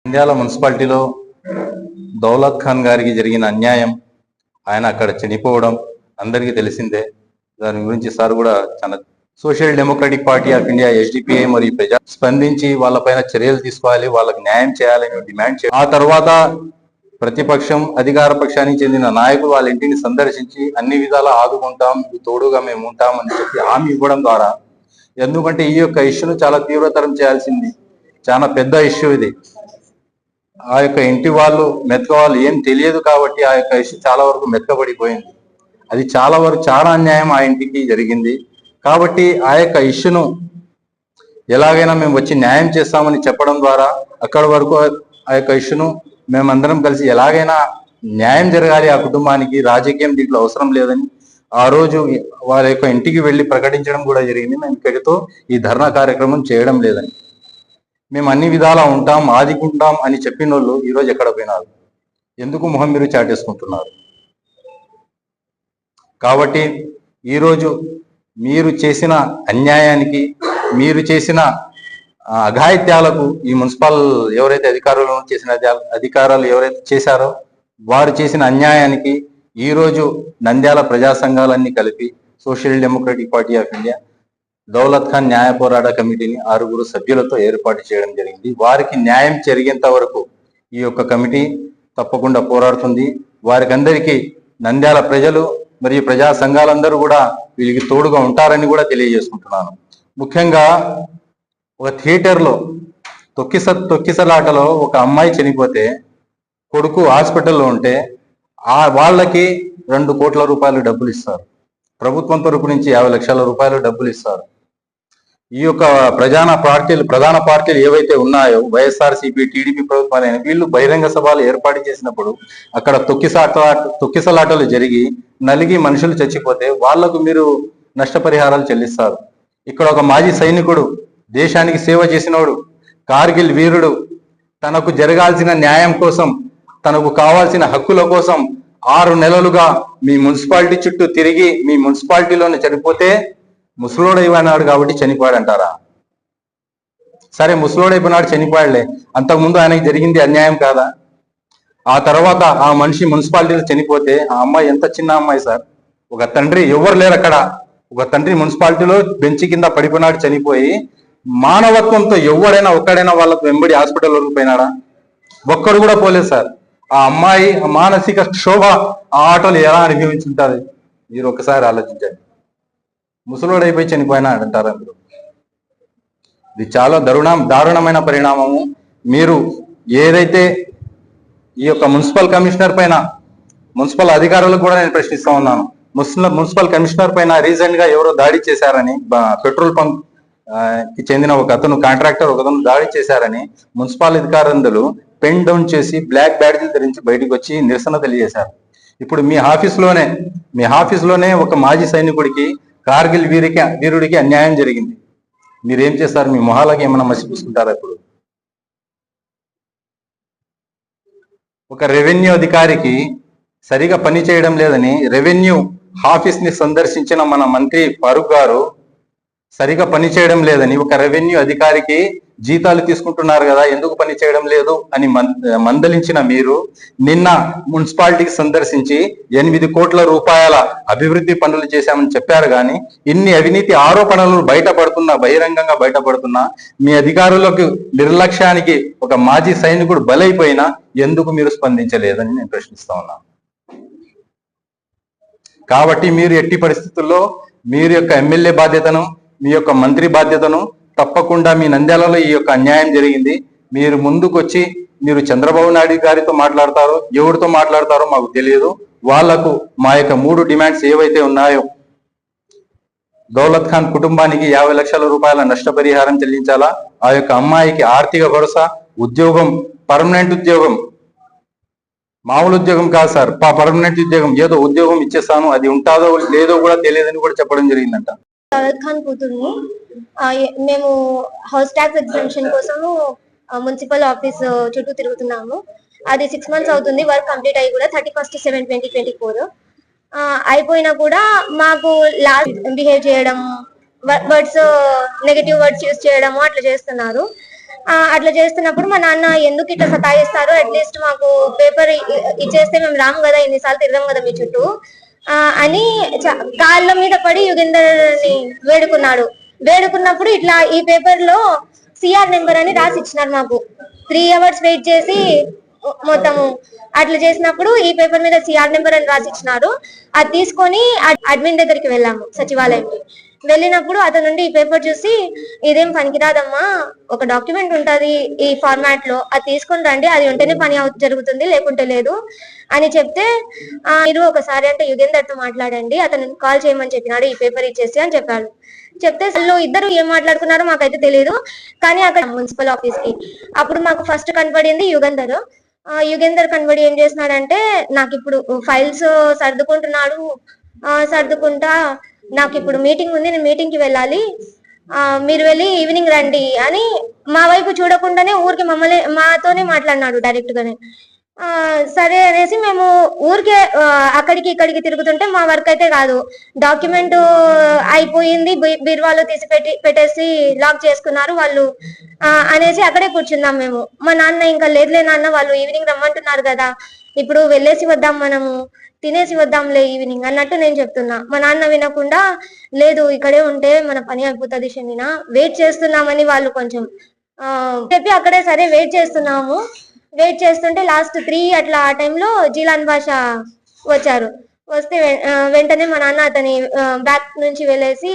నంద్యాల మున్సిపాలిటీలో దౌలత్ ఖాన్ గారికి జరిగిన అన్యాయం, ఆయన అక్కడ చనిపోవడం అందరికీ తెలిసిందే. దాని గురించి సార్ కూడా చాలా social democratic party of India SDPI మరియు ప్రజా స్పందించి వాళ్ళపైన చర్యలు తీసుకోవాలి, వాళ్ళకి న్యాయం చేయాలని డిమాండ్ చేయాలి. ఆ తర్వాత ప్రతిపక్షం అధికార పక్షానికి చెందిన నాయకులు వాళ్ళ ఇంటిని సందర్శించి అన్ని విధాలా ఆదుకుంటాం, తోడుగా మేము ఉంటాం అని చెప్పి హామీ ఇవ్వడం ద్వారా, ఎందుకంటే ఈ యొక్క ఇష్యూను చాలా తీవ్రతరం చేయాల్సింది, చాలా పెద్ద ఇష్యూ ఇది. ఆ యొక్క ఇంటి వాళ్ళు మెతకవాళ్ళు ఏం తెలియదు కాబట్టి ఆ యొక్క ఇష్యూ చాలా వరకు మెతకబడిపోయింది. అది చాలా అన్యాయం ఆ ఇంటికి జరిగింది. కాబట్టి ఆ యొక్క ఇష్యూను ఎలాగైనా మేము వచ్చి న్యాయం చేస్తామని చెప్పడం ద్వారా అక్కడి వరకు ఆ యొక్క ఇష్యూను మేమందరం కలిసి ఎలాగైనా న్యాయం జరగాలి, ఆ కుటుంబానికి రాజకీయం దీంట్లో అవసరం లేదని ఆ రోజు వారి యొక్క ఇంటికి వెళ్ళి ప్రకటించడం కూడా జరిగింది. మేము ఇక్కడితో ఈ ధర్నా కార్యక్రమం చేయడం లేదని, మేము అన్ని విధాలా ఉంటాం, ఆదుకుంటాం అని చెప్పిన వాళ్ళు ఈరోజు ఎక్కడ పోయినారు? ఎందుకు మొహం మీరు చాటేసుకుంటున్నారు? కాబట్టి ఈరోజు మీరు చేసిన అన్యాయానికి, మీరు చేసిన అఘాయిత్యాలకు, ఈ మున్సిపల్ ఎవరైతే అధికారాలు ఎవరైతే చేశారో వారు చేసిన అన్యాయానికి ఈరోజు నంద్యాల ప్రజా సంఘాలన్నీ కలిపి social democratic party of India Daulat Khan న్యాయ పోరాట కమిటీని 6 సభ్యులతో ఏర్పాటు చేయడం జరిగింది. వారికి న్యాయం జరిగేంత వరకు ఈ యొక్క కమిటీ తప్పకుండా పోరాడుతుంది. వారికి అందరికీ నంద్యాల ప్రజలు మరియు ప్రజా సంఘాలందరూ కూడా వీళ్ళకి తోడుగా ఉంటారని కూడా తెలియజేసుకుంటున్నాను. ముఖ్యంగా ఒక థియేటర్లో తొక్కిసలాటలో ఒక అమ్మాయి చనిపోతే కొడుకు హాస్పిటల్లో ఉంటే వాళ్ళకి 2 కోట్ల రూపాయలు డబ్బులు ఇస్తారు. ప్రభుత్వం తరపు నుంచి 50 లక్షల రూపాయలు డబ్బులు ఇస్తారు. ఈ యొక్క ప్రధాన పార్టీలు ఏవైతే ఉన్నాయో వైఎస్ఆర్సీపీ, టీడీపీ ప్రభుత్వాలైన వీళ్ళు బహిరంగ సభలు ఏర్పాటు చేసినప్పుడు అక్కడ తొక్కిసలాటలు జరిగి నలిగి మనుషులు చచ్చిపోతే వాళ్లకు మీరు నష్టపరిహారాలు చెల్లిస్తారు. ఇక్కడ ఒక మాజీ సైనికుడు, దేశానికి సేవ చేసినోడు, కార్గిల్ వీరుడు, తనకు జరగాల్సిన న్యాయం కోసం, తనకు కావాల్సిన హక్కుల కోసం 6 నెలలుగా మీ మున్సిపాలిటీ చుట్టూ తిరిగి మీ మున్సిపాలిటీలోనే చనిపోతే ముసలోడైపోయినాడు కాబట్టి చనిపోయాడంటారా? సరే, ముసలోడైపోయినాడు, చనిపోయాడులే, అంతకుముందు ఆయనకి జరిగింది అన్యాయం కాదా? ఆ తర్వాత ఆ మనిషి మున్సిపాలిటీలో చనిపోతే ఆ అమ్మాయి ఎంత చిన్న అమ్మాయి సార్. ఒక తండ్రి, ఎవరు లేరు అక్కడ, ఒక తండ్రి మున్సిపాలిటీలో బెంచి కింద పడిపోయినాడు, చనిపోయి మానవత్వంతో ఎవడైనా ఒక్కడైనా వాళ్ళకు వెంబడి హాస్పిటల్ వరకు పోయినాడా? ఒక్కడు కూడా పోలేదు సార్. ఆ అమ్మాయి మానసిక క్షోభ ఆ ఆటోలు ఎలా అనుభవించుంటుంది మీరు ఒకసారి ఆలోచించండి. ముసలోడైపోయి చనిపోయినాడు అంటారా మీరు? ఇది చాలా దారుణమైన పరిణామము. మీరు ఏదైతే ఈ యొక్క మున్సిపల్ కమిషనర్ పైన, మున్సిపల్ అధికారులకు కూడా నేను ప్రశ్నిస్తా ఉన్నాను. మున్సిపల్ కమిషనర్ పైన రీసెంట్ గా ఎవరో దాడి చేశారని, పెట్రోల్ పంప్ కి చెందిన ఒక అతను, కాంట్రాక్టర్ ఒక అతను దాడి చేశారని మున్సిపల్ అధికారులు పెన్ డౌన్ చేసి బ్లాక్ బ్యాడ్జీలు ధరించి బయటకు వచ్చి నిరసన తెలియజేశారు. ఇప్పుడు మీ ఆఫీస్లోనే ఒక మాజీ సైనికుడికి, కార్గిల్ వీరుడికి అన్యాయం జరిగింది. మీరేం చేస్తారు? మీ మొహాలకి ఏమైనా మసి పూసుకుంటారా? ఇప్పుడు ఒక రెవెన్యూ అధికారికి సరిగా పని చేయడం లేదని రెవెన్యూ ఆఫీస్ ని సందర్శించిన మన మంత్రి ఫారూక్ గారు సరిగా పని చేయడం లేదని, ఒక రెవెన్యూ అధికారికి జీతాలు తీసుకుంటున్నారు కదా, ఎందుకు పని చేయడం లేదు అని మందలించిన మీరు నిన్న మున్సిపాలిటీకి సందర్శించి 8 కోట్ల రూపాయల అభివృద్ధి పనులు చేశామని చెప్పారు. కానీ ఇన్ని అవినీతి ఆరోపణలు బహిరంగంగా బయటపడుతున్నా మీ అధికారులకు నిర్లక్ష్యానికి ఒక మాజీ సైనికుడు బలైపోయినా ఎందుకు మీరు స్పందించలేదని నేను ప్రశ్నిస్తా ఉన్నాను. కాబట్టి మీరు ఎట్టి పరిస్థితుల్లో మీరు యొక్క ఎమ్మెల్యే బాధ్యతను, మీ యొక్క మంత్రి బాధ్యతను తప్పకుండా, మీ నంద్యాలలో ఈ యొక్క అన్యాయం జరిగింది, మీరు ముందుకొచ్చి మీరు చంద్రబాబు నాయుడు గారితో మాట్లాడతారో ఎవరితో మాట్లాడతారో మాకు తెలియదు. వాళ్లకు మా యొక్క 3 డిమాండ్స్ ఏవైతే ఉన్నాయో, దౌలత్ ఖాన్ కుటుంబానికి 50 లక్షల రూపాయల నష్టపరిహారం చెల్లించాలా, ఆ యొక్క అమ్మాయికి ఆర్థిక భరోసా, ఉద్యోగం, పర్మనెంట్ ఉద్యోగం, మామూలు ఉద్యోగం కాదు సార్, పర్మనెంట్ ఉద్యోగం, ఏదో ఉద్యోగం ఇచ్చేస్తాను, అది ఉంటాదో లేదో కూడా తెలియదని కూడా చెప్పడం జరిగిందంట. దౌలత్ ఖాన్ కూతుర్ని మేము హౌస్ ట్యాక్స్ ఎగ్జామ్షన్ కోసము మున్సిపల్ ఆఫీస్ చుట్టూ తిరుగుతున్నాము. అది 6 months అవుతుంది, వర్క్ కంప్లీట్ అయ్యి కూడా 31/7/2024 అయిపోయినా కూడా మాకు లాస్ట్ బిహేవ్ చేయడం, వర్డ్స్ నెగటివ్ వర్డ్స్ యూజ్ చేయడము అట్లా చేస్తున్నారు. అట్లా చేస్తున్నప్పుడు మా నాన్న ఎందుకు ఇట్లా సతాయిస్తారు, అట్లీస్ట్ మాకు పేపర్ ఇచ్చేస్తే మేము రాము కదా, ఎన్నిసార్లు తిరగం కదా మీ చుట్టూ అని కాళ్ళ మీద పడి యుగేందర్ ని వేడుకున్నప్పుడు ఇట్లా ఈ పేపర్ లో సిఆర్ నెంబర్ అని రాసి ఇచ్చినారు మాకు. 3 hours వెయిట్ చేసి మొత్తము అట్లా చేసినప్పుడు ఈ పేపర్ మీద సిఆర్ నెంబర్ అని రాసి ఇచ్చినారు. అది తీసుకొని అడ్మిన్ దగ్గరికి వెళ్ళాము, సచివాలయంకి. వెళ్ళినప్పుడు అతను నుండి ఈ పేపర్ చూసి, ఇదేం పనికిరాదమ్మా, ఒక డాక్యుమెంట్ ఉంటది ఈ ఫార్మాట్ లో, అది తీసుకొని రండి, అది ఉంటేనే పని జరుగుతుంది, లేకుంటే లేదు అని చెప్తే, మీరు ఒకసారి అంటే యుగేందర్ తో మాట్లాడండి, అతను కాల్ చేయమని చెప్పినాడు ఈ పేపర్ ఇచ్చేసి అని చెప్పాడు. చెప్తే అసలు ఇద్దరు ఏం మాట్లాడుకున్నారో మాకైతే తెలియదు. కానీ అక్కడ మున్సిపల్ ఆఫీస్ కి అప్పుడు మాకు ఫస్ట్ కనపడింది యుగేందర్ కనబడి ఏం చేసినాడంటే, నాకు ఇప్పుడు ఫైల్స్ సర్దుకుంటున్నాడు, సర్దుకుంటా నాకు ఇప్పుడు మీటింగ్ ఉంది, నేను మీటింగ్ కి వెళ్ళాలి, మీరు వెళ్ళి ఈవినింగ్ రండి అని మా వైపు చూడకుండానే ఊరికి మాతోనే మాట్లాడినాడు డైరెక్ట్ గానే. సరే అనేసి మేము ఊరికే అక్కడికి ఇక్కడికి తిరుగుతుంటే, మా వర్క్ అయితే కాదు, డాక్యుమెంట్ అయిపోయింది, బీరువాలో తీసి పెట్టేసి లాక్ చేసుకున్నారు వాళ్ళు అనేసి అక్కడే కూర్చున్నాం మేము. మా నాన్న ఇంకా లేదులే నాన్న, వాళ్ళు ఈవినింగ్ రమ్మంటున్నారు కదా, ఇప్పుడు వెళ్ళేసి వద్దాం, మనము తినేసి వద్దాంలే ఈవినింగ్ అన్నట్టు నేను చెప్తున్నా. మా నాన్న వినకుండా, లేదు ఇక్కడే ఉంటే మన పని అయిపోతుంది శనిన, వెయిట్ చేస్తున్నామని వాళ్ళు కొంచెం చెప్పి అక్కడే సరే వెయిట్ చేస్తున్నాము. వెయిట్ చేస్తుంటే లాస్ట్ 3 అట్లా ఆ టైంలో జీలాన్ భాష వచ్చారు. వస్తే వెంటనే మా నాన్న అతని బ్యాక్ నుంచి వెళ్ళేసి,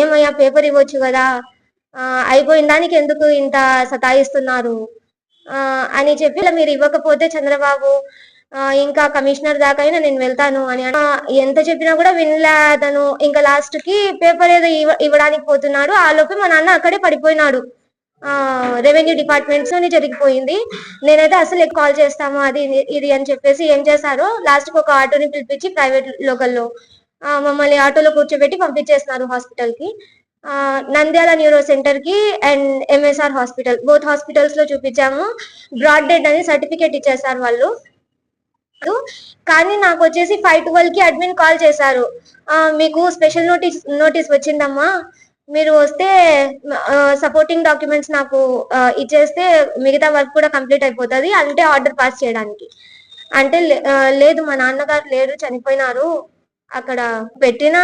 ఏమయ్యా పేపర్ ఇవ్వచ్చు కదా, అయిపోయిన దానికి ఎందుకు ఇంత సతాయిస్తున్నారు అని చెప్పి, మీరు ఇవ్వకపోతే చంద్రబాబు ఇంకా కమిషనర్ దాకా అయినా నేను వెళ్తాను అని ఎంత చెప్పినా కూడా వినలే అతను. ఇంకా లాస్ట్ కి పేపర్ ఏదో ఇవ్వడానికి పోతున్నాడు, ఆ లోపే మా నాన్న అక్కడే పడిపోయినాడు. రెవెన్యూ డిపార్ట్మెంట్స్ లోనే జరిగిపోయింది. నేనైతే అసలు కాల్ చేస్తాము అది ఇది అని చెప్పేసి ఏం చేశారో, లాస్ట్ కి ఒక ఆటోని పిలిపించి ప్రైవేట్ లోకల్లో మమ్మల్ని ఆటోలో కూర్చోబెట్టి పంపించేస్తున్నారు హాస్పిటల్ కి. నంద్యాల న్యూరో సెంటర్ కి and MSR hospital, both hospitals లో చూపించాము. బ్రాడ్ డెడ్ అని సర్టిఫికేట్ ఇచ్చేసారు వాళ్ళు. కానీ నాకు వచ్చేసి 5:12 కి అడ్మిన్ కాల్ చేశారు, మీకు స్పెషల్ నోటీస్ వచ్చిందమ్మా, మీరు వస్తే సపోర్టింగ్ డాక్యుమెంట్స్ నాకు ఇచ్చేస్తే మిగతా వర్క్ కూడా కంప్లీట్ అయిపోతుంది అంటే ఆర్డర్ పాస్ చేయడానికి. అంటే లేదు మా నాన్నగారు లేరు, చనిపోయినారు, అక్కడ పెట్టిన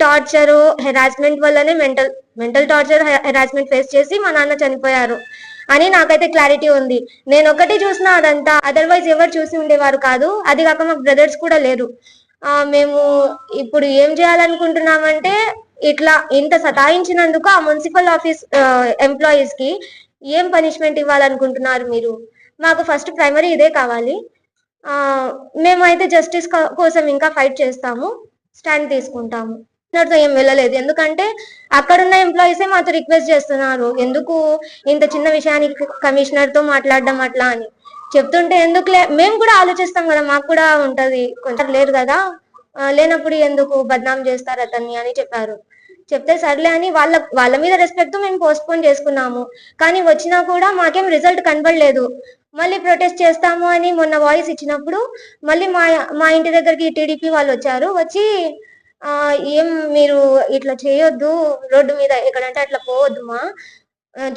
టార్చర్ హెరాస్మెంట్ వల్లనే మెంటల్ టార్చర్ హెరాస్మెంట్ ఫేస్ చేసి మా నాన్న చనిపోయారు అని నాకైతే క్లారిటీ ఉంది. నేను ఒకటి చూసిన అదంతా, అదర్వైజ్ ఎవరు చూసి ఉండేవారు కాదు. అది కాక మాకు బ్రదర్స్ కూడా లేరు. మేము ఇప్పుడు ఏం చేయాలనుకుంటున్నామంటే, ఇట్లా ఇంత సతాయించినందుకు ఆ మున్సిపల్ ఆఫీస్ ఎంప్లాయీస్ కి ఏం పనిష్మెంట్ ఇవ్వాలనుకుంటున్నారు మీరు? మాకు ఫస్ట్ ప్రైమరీ ఇదే కావాలి. మేమైతే జస్టిస్ కోసం ఇంకా ఫైట్ చేస్తాము, స్టాండ్ తీసుకుంటాము. ఏం వెళ్ళలేదు, ఎందుకంటే అక్కడున్న ఎంప్లాయీసే మాతో రిక్వెస్ట్ చేస్తున్నారు, ఎందుకు ఇంత చిన్న విషయానికి కమిషనర్ తో మాట్లాడడం అట్లా అని చెప్తుంటే, ఎందుకులే మేము కూడా ఆలోచిస్తాం కదా, మాకు కూడా ఉంటది, కొంచెం లేరు కదా, లేనప్పుడు ఎందుకు బద్నాం చేస్తారు అతన్ని అని చెప్పారు. చెప్తే సర్లే అని వాళ్ళ మీద రెస్పెక్ట్ తో మేము పోస్ట్పోన్ చేసుకున్నాము. కానీ వచ్చినా కూడా మాకేం రిజల్ట్ కనబడలేదు. మళ్ళీ ప్రొటెస్ట్ చేస్తాము అని మొన్న వాయిస్ ఇచ్చినప్పుడు మళ్ళీ మా ఇంటి దగ్గరికి టీడీపీ వాళ్ళు వచ్చారు. వచ్చి ఏం మీరు ఇట్లా చేయొద్దు, రోడ్డు మీద ఎక్కడంటే అట్లా పోవద్దు, మా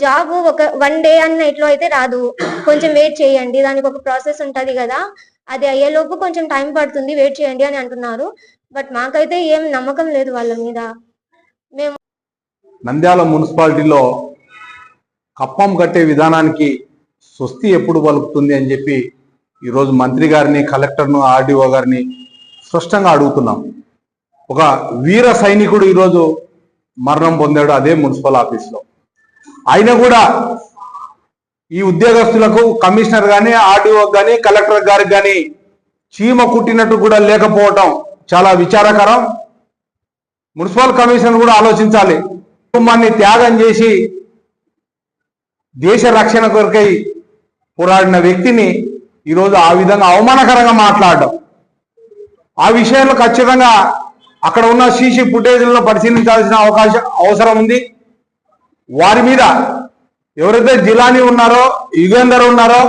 జాబ్ ఒక 1 day అన్న ఇట్లో అయితే రాదు, కొంచెం వెయిట్ చేయండి, దానికి ఒక ప్రాసెస్ ఉంటది కదా, అది అయ్యేలోపు కొంచెం టైం పడుతుంది, వెయిట్ చేయండి అని అంటున్నారు. బట్ మాకైతే ఏం నమ్మకం లేదు వాళ్ళ మీద. మేము నంద్యాల మున్సిపాలిటీలో కప్పం కట్టే విధానానికి స్వస్తి ఎప్పుడు పలుకుతుంది అని చెప్పి ఈరోజు మంత్రి గారిని, కలెక్టర్ను, ఆర్డీఓ గారిని స్పష్టంగా అడుగుతున్నాం. ఒక వీర సైనికుడు ఈరోజు మరణం పొందాడు అదే మున్సిపల్ ఆఫీస్లో. అయినా కూడా ఈ ఉద్యోగస్తులకు, కమిషనర్ కానీ, ఆర్డీఓ కానీ, కలెక్టర్ గారికి కానీ చీమ కుట్టినట్టు కూడా లేకపోవటం చాలా విచారకరం. మున్సిపల్ కమిషనర్ కూడా ఆలోచించాలి. కుటుంబాన్ని త్యాగం చేసి దేశ రక్షణ కొరకై పోరాడిన వ్యక్తిని ఈరోజు ఆ విధంగా అవమానకరంగా మాట్లాడడం, ఆ విషయంలో ఖచ్చితంగా అక్కడ ఉన్న సీసీ ఫుటేజ్లను పరిశీలించాల్సిన అవసరం ఉంది. వారి మీద ఎవరైతే జిలానీ ఉన్నారో, యుగేందర్ ఉన్నారో,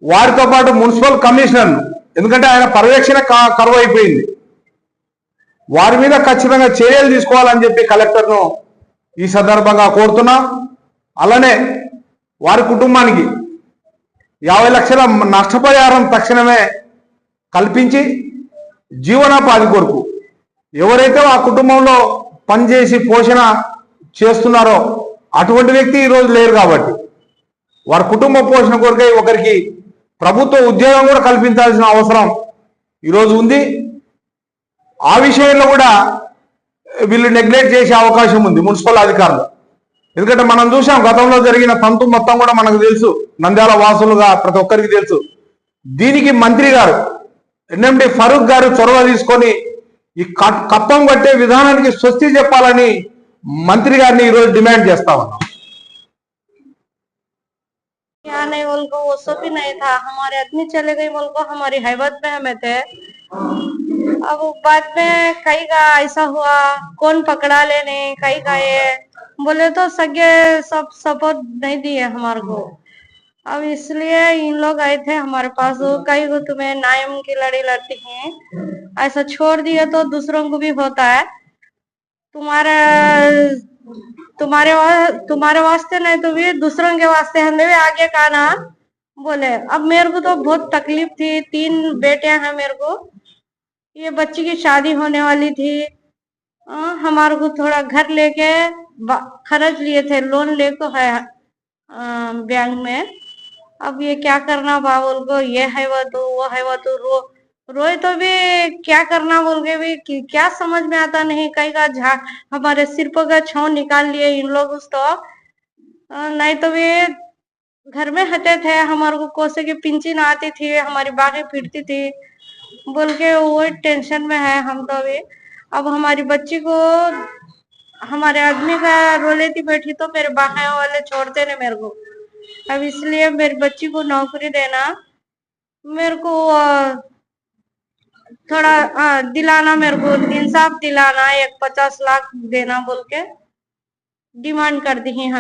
వారితో పాటు మున్సిపల్ కమిషనర్, ఎందుకంటే ఆయన పర్యవేక్షణ కరువు అయిపోయింది, వారి మీద ఖచ్చితంగా చర్యలు తీసుకోవాలని చెప్పి కలెక్టర్ను ఈ సందర్భంగా కోరుతున్నాం. అలానే వారి కుటుంబానికి 50 లక్షల నష్టపరిహారం తక్షణమే కల్పించి జీవనోపాధి కొరకు ఎవరైతే ఆ కుటుంబంలో పనిచేసి పోషణ చేస్తున్నారో అటువంటి వ్యక్తి ఈరోజు లేరు కాబట్టి వారి కుటుంబ పోషణ కొరకై ఒకరికి ప్రభుత్వ ఉద్యోగం కూడా కల్పించాల్సిన అవసరం ఈరోజు ఉంది. ఆ విషయంలో కూడా వీళ్ళు నెగ్లెక్ట్ చేసే అవకాశం ఉంది మున్సిపల్ అధికారులు. ఎందుకంటే మనం చూసాం గతంలో జరిగిన తంతు మొత్తం కూడా మనకు తెలుసు, నంద్యాల వాసులుగా ప్రతి ఒక్కరికి తెలుసు. దీనికి మంత్రి గారు ఎన్ఎండి ఫరూక్ గారు చొరవ తీసుకొని ఈ కప్పం కట్టే విధానానికి స్వస్తి చెప్పాలని మంత్రి గారిని ఈరోజు డిమాండ్ చేస్తా ఉన్నాం. यहाँ नहीं बोल को वो सब भी नहीं था, हमारे आदमी चले गए बोल को हमारी हैबत में हमें थे। अब बाद में कई का ऐसा हुआ, कौन पकड़ा लेने कई का ये बोले तो सगे सब सपोर्ट नहीं दिए हमारे को। अब इसलिए इन लोग आए थे हमारे पास, कई को तुम्हें नायम की लड़ी लड़ती हैं, ऐसा छोड़ दिए तो दूसरों को भी होता है। तुम्हारे वास्ते नहीं तो भी दूसरों के वास्ते हमें भी आगे का ना बोले। अब मेरे को तो बहुत तकलीफ थी, 3 बेटियां हैं मेरे को, ये बच्ची की शादी होने वाली थी। हमारे को थोड़ा घर लेके खर्च लिए थे, लोन लेको है बैंक में। अब ये क्या करना बा बोल को, ये है वो है वो तो रोए तो भी क्या करना बोल के भी क्या समझ में आता नहीं। कई का हमारे सिर पर का छाव निकाल लिए इन लोग उस तो नहीं तो भी घर में हटे थे। हमारे को कोसे की पिंचिन आती थी, हमारी बाहें पीटती थी बोल के वो टेंशन में है हम तो भी। अब हमारी बच्ची को हमारे आदमी का रो लेती बैठी तो मेरे बाहें वाले छोड़ते नहीं मेरे को। अब इसलिए मेरी बच्ची को नौकरी देना मेरे को थोड़ा दिलाना, मेरे को इंसाफ दिलाना, 50 लाख देना बोल के डिमांड कर दी है हम।